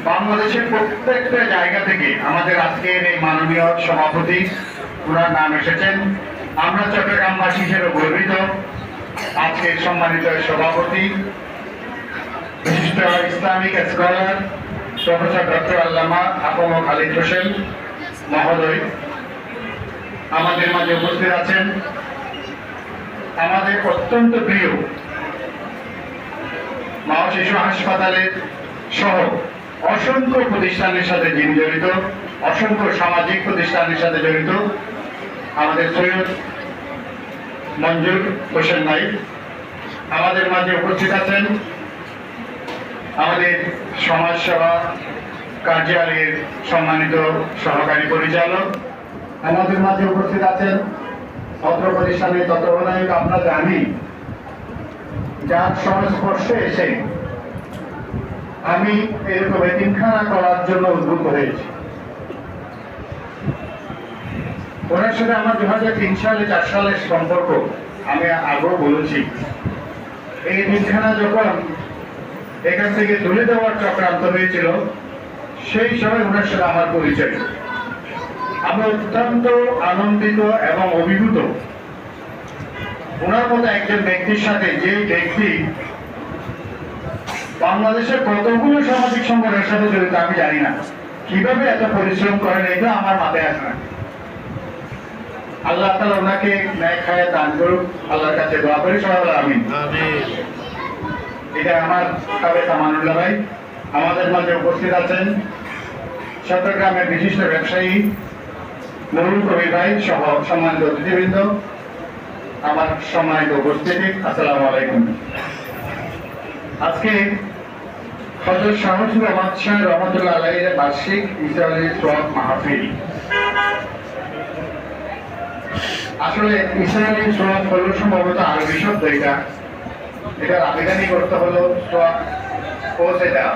বাংলাদেশের প্রত্যেকটা জায়গা থেকে আমাদের আজকের এই মাননীয় সভাপতি ওনার নাম এসেছেন। আমরা চট্টগ্রামবাসী হিসেবে গর্বিত। আজকের সম্মানিত সভাপতি বিশিষ্ট ইসলামিক স্কলার প্রফেসর ডক্টর আল্লামা আফম খালিদ হোসেন মহোদয় আমাদের মাঝে উপস্থিত আছেন। আমাদের অত্যন্ত প্রিয় মা ও শিশু হাসপাতালের সহ অসংখ্য প্রতিষ্ঠানের সাথে যিনি জড়িত, অসংখ্য সামাজিক প্রতিষ্ঠানের সাথে জড়িত আমাদের সৈয়দ মঞ্জুর হোসেন ভাই আমাদের মাঝে উপস্থিত আছেন। আমাদের সমাজসেবা কার্যালয়ের সম্মানিত সহকারী পরিচালক আমাদের মাঝে উপস্থিত আছেন। অত্র প্রতিষ্ঠানের তত্ত্বাবধায়ক আপনাদের আমি, যার সংস্পর্শে এসে আমি এরকম এতিমখানা করার জন্য উদ্বুদ্ধ হয়েছি। ওনার সাথে আমার 2003 সালে 4 সালের সম্পর্ক আমি আগেও বলেছি। এই এতিমখানা যখন এখান থেকে তুলে দেওয়ার চক্রান্ত হয়েছিল সেই সময় ওনার সাথে আমার পরিচয়। আমি অত্যন্ত আনন্দিত এবং অভিভূত ওনার মতো একজন ব্যক্তির সাথে, যে ব্যক্তি বাংলাদেশের কতগুলো সামাজিক সংগঠনের সাথে জড়িত আমি জানি না, কিভাবে এত পরিশ্রম করেন এটা আমার মাথায় আসে না। আল্লাহ তাআলা ওনাকে ন্যায় খায় দান করুক, আল্লাহর কাছে দোয়া করি সবাই বলে আমিন। এটা আমার সাবেক আমানুল্লাহ ভাই আমাদের মাঝে উপস্থিত আছেন। চট্টগ্রামের বিশিষ্ট ব্যবসায়ী নুরুল কবির ভাই সহ সম্মানিত অতিথিবৃন্দ, আমার সম্মানিত উপস্থিতি, আসসালামু আলাইকুম। আজকে হযরত শামসুর রহমান শাহ রহমাতুল্লাহ আলাইহির বার্ষিক ইসরায়েলি সোয়াব মাহফিল। আসলে ইসরায়েলি সোয়াব হলো সম্ভবত আরবি শব্দ। এটার আবেদনই করতে হলো সোয়াব পৌঁছে দেওয়া।